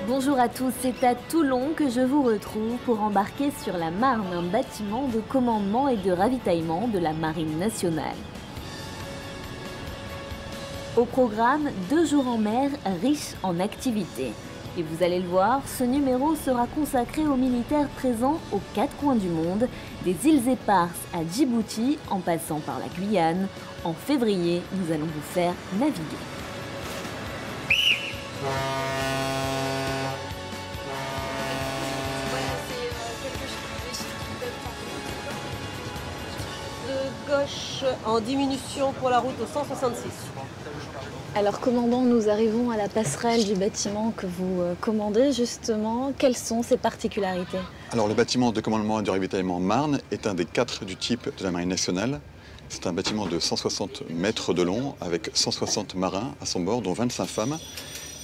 Bonjour à tous, c'est à Toulon que je vous retrouve pour embarquer sur la Marne, un bâtiment de commandement et de ravitaillement de la Marine nationale. Au programme, 2 jours en mer riches en activités. Et vous allez le voir, ce numéro sera consacré aux militaires présents aux 4 coins du monde, des îles Éparses à Djibouti, en passant par la Guyane. En février, nous allons vous faire naviguer. De gauche en diminution pour la route au 166. Alors commandant, nous arrivons à la passerelle du bâtiment que vous commandez justement. Quelles sont ses particularités? Alors le bâtiment de commandement et de ravitaillement Marne est un des 4 du type de la Marine nationale. C'est un bâtiment de 160 mètres de long avec 160 marins à son bord, dont 25 femmes.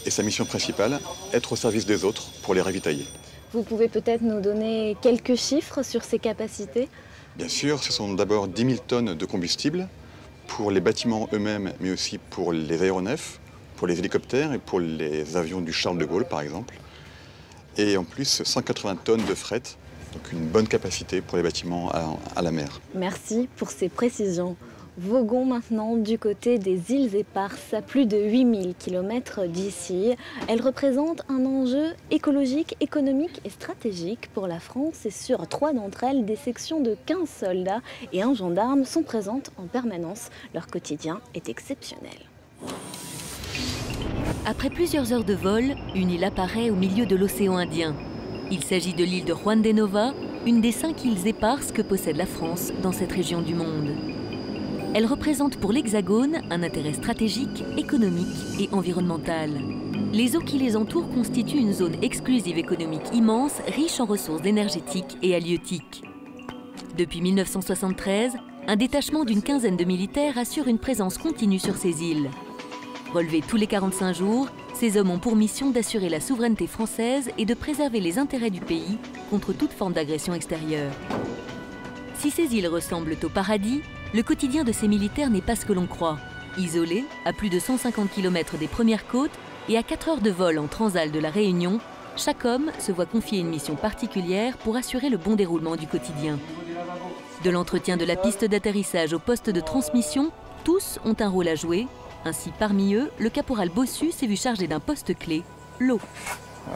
Et sa mission principale, être au service des autres pour les ravitailler. Vous pouvez peut-être nous donner quelques chiffres sur ses capacités? Bien sûr, ce sont d'abord 10 000 tonnes de combustible pour les bâtiments eux-mêmes, mais aussi pour les aéronefs, pour les hélicoptères et pour les avions du Charles de Gaulle, par exemple. Et en plus, 180 tonnes de fret, donc une bonne capacité pour les bâtiments à la mer. Merci pour ces précisions. Voguons maintenant du côté des îles Éparses, à plus de 8000 km d'ici. Elles représentent un enjeu écologique, économique et stratégique pour la France. Et sur 3 d'entre elles, des sections de 15 soldats et un gendarme sont présentes en permanence. Leur quotidien est exceptionnel. Après plusieurs heures de vol, une île apparaît au milieu de l'océan Indien. Il s'agit de l'île de Juan de Nova, une des 5 îles éparses que possède la France dans cette région du monde. Elle représente pour l'Hexagone un intérêt stratégique, économique et environnemental. Les eaux qui les entourent constituent une zone exclusive économique immense, riche en ressources énergétiques et halieutiques. Depuis 1973, un détachement d'une quinzaine de militaires assure une présence continue sur ces îles. Relevés tous les 45 jours, ces hommes ont pour mission d'assurer la souveraineté française et de préserver les intérêts du pays contre toute forme d'agression extérieure. Si ces îles ressemblent au paradis, le quotidien de ces militaires n'est pas ce que l'on croit. Isolés, à plus de 150 km des premières côtes et à 4 heures de vol en transal de la Réunion, chaque homme se voit confier une mission particulière pour assurer le bon déroulement du quotidien. De l'entretien de la piste d'atterrissage au poste de transmission, tous ont un rôle à jouer. Ainsi, parmi eux, le caporal Bossu s'est vu chargé d'un poste clé, l'eau.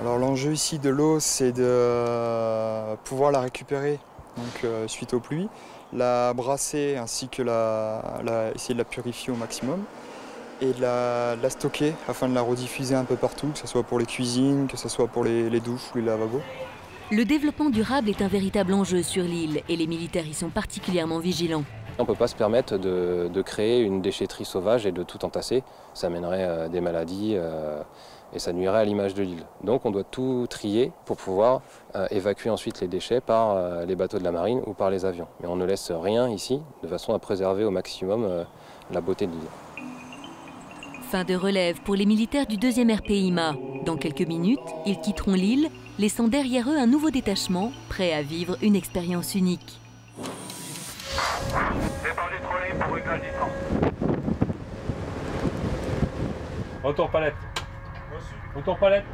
Alors l'enjeu ici de l'eau, c'est de pouvoir la récupérer suite aux pluies, la brasser ainsi que essayer de la purifier au maximum et de la stocker afin de la rediffuser un peu partout, que ce soit pour les cuisines, que ce soit pour les douches ou les lavabos. Le développement durable est un véritable enjeu sur l'île et les militaires y sont particulièrement vigilants. On ne peut pas se permettre de créer une déchetterie sauvage et de tout entasser. Ça mènerait des maladies et ça nuirait à l'image de l'île. Donc on doit tout trier pour pouvoir évacuer ensuite les déchets par les bateaux de la marine ou par les avions. Mais on ne laisse rien ici de façon à préserver au maximum la beauté de l'île. Fin de relève pour les militaires du 2e RPIMA. Dans quelques minutes, ils quitteront l'île, laissant derrière eux un nouveau détachement, prêt à vivre une expérience unique. Départ du trolley pour réglage distance. Retour palette. Retour palette.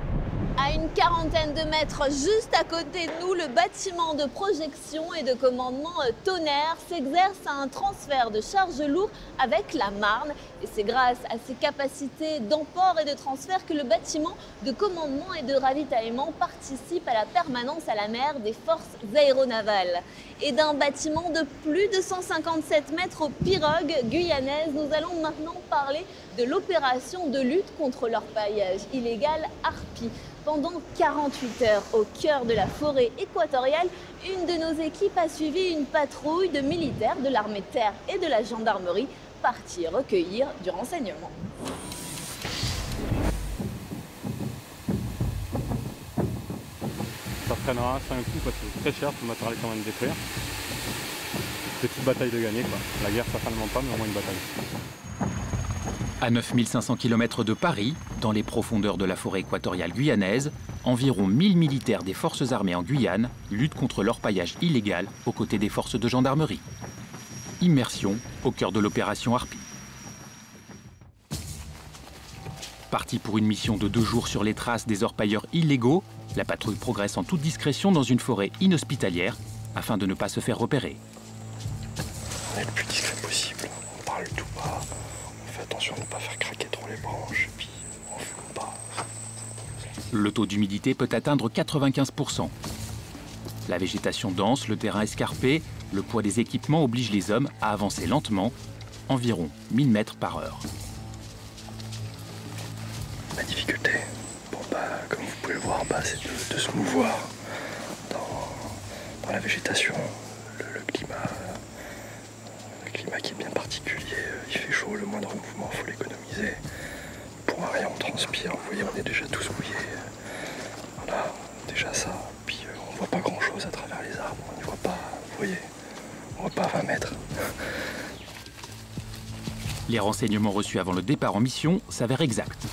À une quarantaine de mètres juste à côté de nous, le bâtiment de projection et de commandement Tonnerre s'exerce à un transfert de charges lourds avec la Marne. Et c'est grâce à ses capacités d'emport et de transfert que le bâtiment de commandement et de ravitaillement participe à la permanence à la mer des forces aéronavales. Et d'un bâtiment de plus de 157 mètres aux pirogues guyanaises, nous allons maintenant parler de l'opération de lutte contre l'orpaillage illégal Harpie. Pendant 48 heures, au cœur de la forêt équatoriale, une de nos équipes a suivi une patrouille de militaires de l'armée de terre et de la gendarmerie partis recueillir du renseignement. Ça freinera ça un coup parce que c'est très cher, tout le matériel est quand même détruire. Petite bataille de gagner quoi. La guerre certainement pas, mais au moins une bataille. À 9500 km de Paris, dans les profondeurs de la forêt équatoriale guyanaise, environ 1000 militaires des forces armées en Guyane luttent contre l'orpaillage illégal aux côtés des forces de gendarmerie. Immersion au cœur de l'opération Harpie. Partie pour une mission de 2 jours sur les traces des orpailleurs illégaux, la patrouille progresse en toute discrétion dans une forêt inhospitalière afin de ne pas se faire repérer. On est le plus discret possible, on parle tout bas, on fait attention de ne pas faire craquer trop les branches, et puis on fume pas. Le taux d'humidité peut atteindre 95%. La végétation dense, le terrain escarpé, le poids des équipements oblige les hommes à avancer lentement, environ 1000 mètres par heure. La difficulté, comme vous pouvez le voir, c'est de se mouvoir dans la végétation, le climat qui est bien particulier, il fait chaud, le moindre mouvement, il faut l'économiser. Pour rien, on transpire, vous voyez, on est déjà tous mouillés. Voilà, déjà ça, puis on voit pas grand chose à travers les arbres, on n'y voit pas, vous voyez, on voit pas 20 mètres. Les renseignements reçus avant le départ en mission s'avèrent exacts.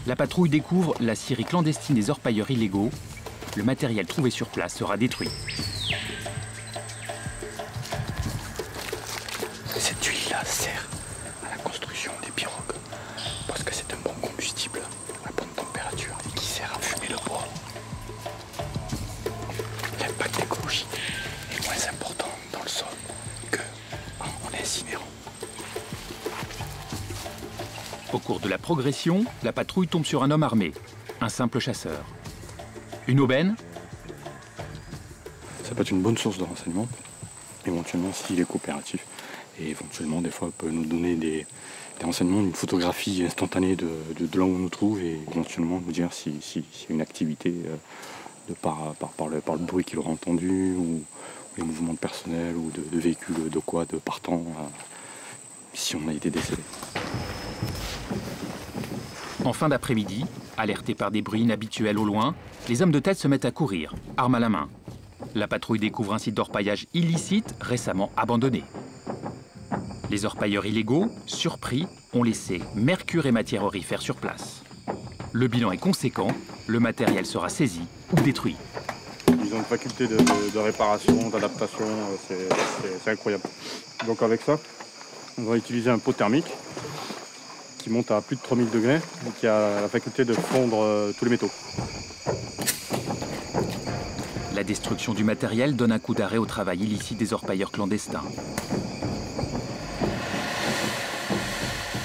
La patrouille découvre la scierie clandestine des orpailleurs illégaux. Le matériel trouvé sur place sera détruit. Cette huile-là sert à la construction des pirogues parce que c'est un bon combustible à bonne température et qui sert à fumer le bois. L'impact écologique est moins important dans le sol qu'en incinérant. Au cours de la progression, la patrouille tombe sur un homme armé, un simple chasseur. Une aubaine? Ça peut être une bonne source de renseignement, éventuellement s'il est coopératif. Et éventuellement, des fois, il peut nous donner des renseignements, une photographie instantanée de là où on nous trouve et éventuellement nous dire s'il y a une activité par le bruit qu'il aura entendu ou les mouvements de personnel ou de véhicules de partant, si on a été décédé. En fin d'après-midi, alertés par des bruits inhabituels au loin, les hommes de tête se mettent à courir, armes à la main. La patrouille découvre un site d'orpaillage illicite récemment abandonné. Les orpailleurs illégaux, surpris, ont laissé mercure et matières aurifères sur place. Le bilan est conséquent, le matériel sera saisi ou détruit. Ils ont une faculté de réparation, d'adaptation, c'est incroyable. Donc avec ça, on va utiliser un pot thermique qui monte à plus de 3000 degrés et qui a la faculté de fondre tous les métaux. La destruction du matériel donne un coup d'arrêt au travail illicite des orpailleurs clandestins.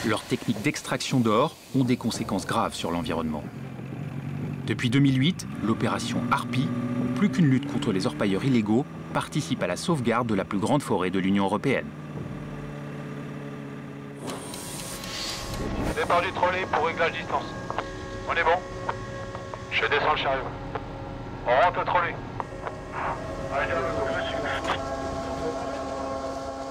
Leurs techniques d'extraction d'or ont des conséquences graves sur l'environnement. Depuis 2008, l'opération Harpie, plus qu'une lutte contre les orpailleurs illégaux, participe à la sauvegarde de la plus grande forêt de l'Union européenne. Départ du trolley pour réglage distance. On est bon? Je descends le chariot. On rentre le trolley.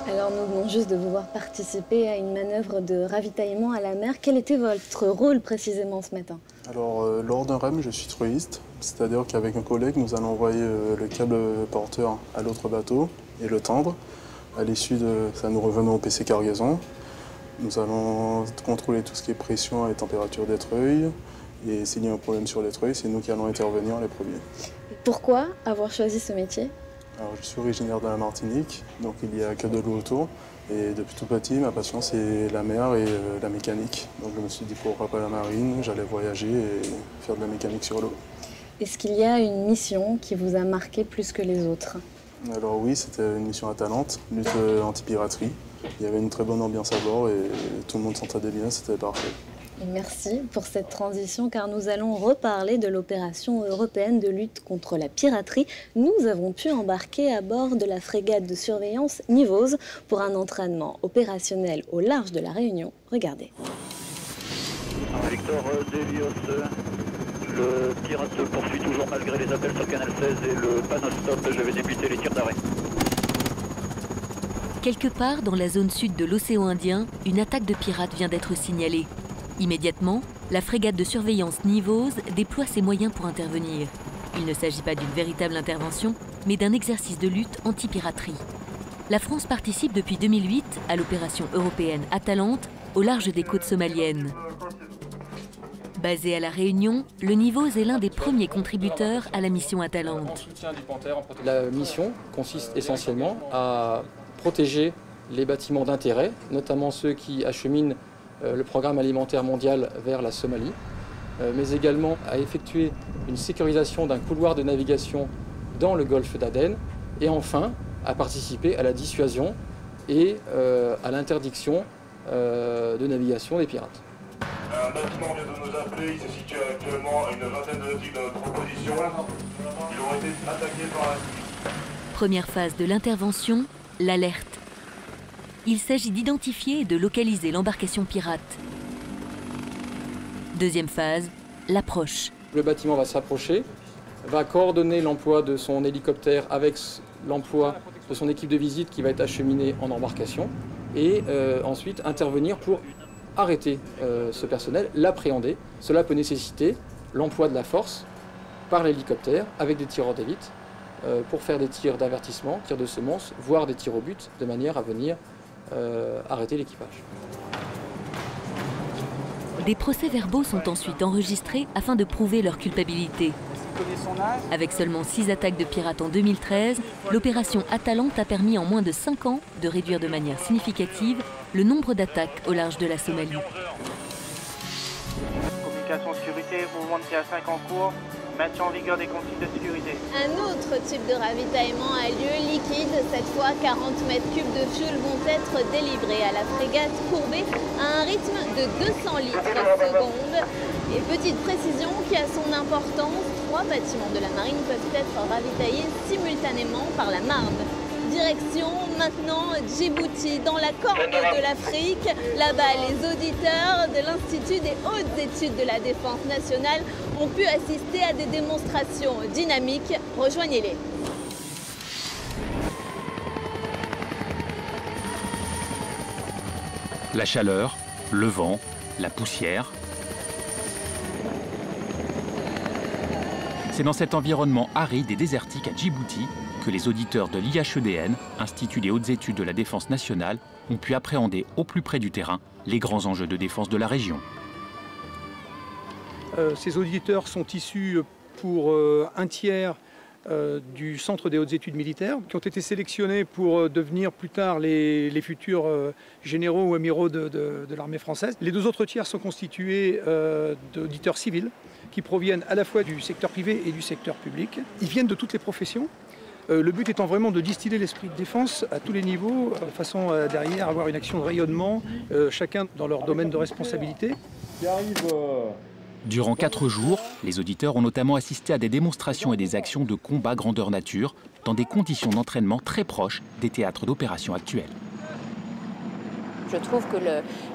Alors nous venons juste de vous voir participer à une manœuvre de ravitaillement à la mer. Quel était votre rôle précisément ce matin? Alors lors d'un REM, je suis truiste, c'est-à-dire qu'avec un collègue, nous allons envoyer le câble porteur à l'autre bateau et le tendre. À l'issue de ça, nous revenons au PC cargaison. Nous allons contrôler tout ce qui est pression et température des treuils. Et s'il y a un problème sur les treuils, c'est nous qui allons intervenir les premiers. Pourquoi avoir choisi ce métier? Alors, je suis originaire de la Martinique, donc il n'y a que de l'eau autour. Et depuis tout petit, ma passion, c'est la mer et la mécanique. Donc je me suis dit, pourquoi pas la marine, j'allais voyager et faire de la mécanique sur l'eau. Est-ce qu'il y a une mission qui vous a marqué plus que les autres? Alors oui, c'était une mission Atalante, lutte anti-piraterie. Il y avait une très bonne ambiance à bord et tout le monde s'entendait bien, c'était parfait. Merci pour cette transition car nous allons reparler de l'opération européenne de lutte contre la piraterie. Nous avons pu embarquer à bord de la frégate de surveillance Nivose pour un entraînement opérationnel au large de la Réunion. Regardez. Victor Delios, le pirate se poursuit toujours malgré les appels sur Canal 16 et le panneau stop, je vais débuter les tirs d'arrêt. Quelque part dans la zone sud de l'océan Indien, une attaque de pirates vient d'être signalée. Immédiatement, la frégate de surveillance Nivose déploie ses moyens pour intervenir. Il ne s'agit pas d'une véritable intervention, mais d'un exercice de lutte anti-piraterie. La France participe depuis 2008 à l'opération européenne Atalante au large des côtes somaliennes. Basé à La Réunion, le Nivose est l'un des premiers contributeurs à la mission Atalante. La mission consiste essentiellement à protéger les bâtiments d'intérêt, notamment ceux qui acheminent le programme alimentaire mondial vers la Somalie, mais également à effectuer une sécurisation d'un couloir de navigation dans le golfe d'Aden, et enfin à participer à la dissuasion et à l'interdiction de navigation des pirates. Un bâtiment vient de nous appeler, il se situe actuellement à une vingtaine de nautiques de notre position. Ils ont été attaqués par la... Première phase de l'intervention, l'alerte. Il s'agit d'identifier et de localiser l'embarcation pirate. Deuxième phase, l'approche. Le bâtiment va s'approcher, va coordonner l'emploi de son hélicoptère avec l'emploi de son équipe de visite qui va être acheminée en embarcation et ensuite intervenir pour arrêter ce personnel, l'appréhender. Cela peut nécessiter l'emploi de la force par l'hélicoptère avec des tireurs d'élite pour faire des tirs d'avertissement, tirs de semonce, voire des tirs au but, de manière à venir arrêter l'équipage. Des procès-verbaux sont ensuite enregistrés afin de prouver leur culpabilité. Avec seulement 6 attaques de pirates en 2013, l'opération Atalante a permis en moins de 5 ans de réduire de manière significative le nombre d'attaques au large de la Somalie. Communication sécurité, mouvement de TA5 en cours, maintien en vigueur des consignes de sécurité. Un autre type de ravitaillement a lieu, liquide. Cette fois, 40 mètres cubes de fuel vont être délivrés à la frégate Courbet à un rythme de 200 litres seconde. Et petite précision qui a son importance, 3 bâtiments de la marine peuvent être ravitaillés simultanément par la Marne. Direction maintenant Djibouti, dans la corne de l'Afrique. Là-bas, les auditeurs de l'Institut des hautes études de la défense nationale ont pu assister à des démonstrations dynamiques. Rejoignez-les. La chaleur, le vent, la poussière. C'est dans cet environnement aride et désertique à Djibouti que les auditeurs de l'IHEDN, Institut des hautes études de la défense nationale, ont pu appréhender au plus près du terrain les grands enjeux de défense de la région. Ces auditeurs sont issus pour un tiers du Centre des hautes études militaires, qui ont été sélectionnés pour devenir plus tard les futurs généraux ou amiraux de l'armée française. Les 2 autres tiers sont constitués d'auditeurs civils qui proviennent à la fois du secteur privé et du secteur public. Ils viennent de toutes les professions. Le but étant vraiment de distiller l'esprit de défense à tous les niveaux, de façon à derrière avoir une action de rayonnement, chacun dans leur domaine de responsabilité. Durant 4 jours, les auditeurs ont notamment assisté à des démonstrations et des actions de combat grandeur nature dans des conditions d'entraînement très proches des théâtres d'opération actuels. Je trouve que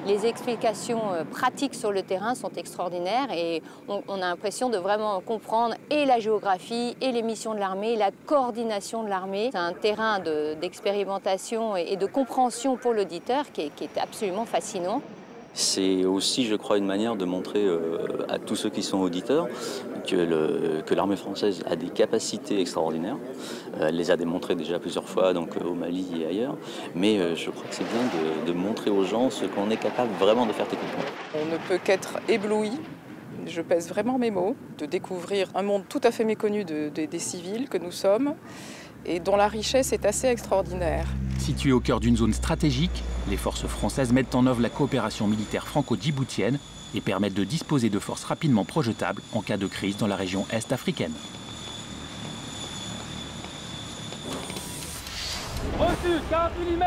les explications pratiques sur le terrain sont extraordinaires et on a l'impression de vraiment comprendre et la géographie et les missions de l'armée, la coordination de l'armée. C'est un terrain d'expérimentation et de compréhension pour l'auditeur qui est absolument fascinant. C'est aussi, je crois, une manière de montrer à tous ceux qui sont auditeurs que l'armée française a des capacités extraordinaires. Elle les a démontrées déjà plusieurs fois donc, au Mali et ailleurs. Mais je crois que c'est bien de montrer aux gens ce qu'on est capable vraiment de faire techniquement. On ne peut qu'être ébloui, je pèse vraiment mes mots, de découvrir un monde tout à fait méconnu des civils que nous sommes et dont la richesse est assez extraordinaire. Situées au cœur d'une zone stratégique, les forces françaises mettent en œuvre la coopération militaire franco-djiboutienne et permettent de disposer de forces rapidement projetables en cas de crise dans la région est africaine. Reçu, 40 mm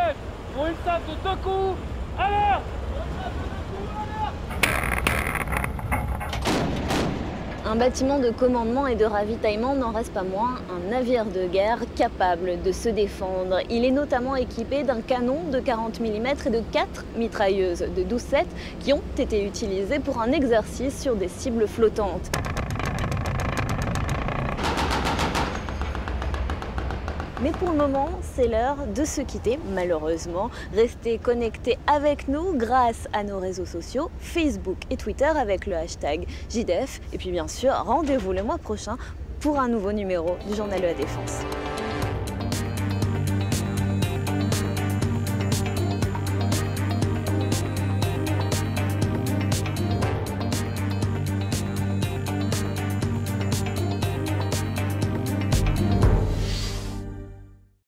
pour une table de 2 coups. Alerte! Un bâtiment de commandement et de ravitaillement n'en reste pas moins un navire de guerre capable de se défendre. Il est notamment équipé d'un canon de 40 mm et de 4 mitrailleuses de 12-7 qui ont été utilisées pour un exercice sur des cibles flottantes. Mais pour le moment, c'est l'heure de se quitter, malheureusement. Restez connectés avec nous grâce à nos réseaux sociaux, Facebook et Twitter avec le hashtag JDF. Et puis bien sûr, rendez-vous le mois prochain pour un nouveau numéro du Journal de la Défense.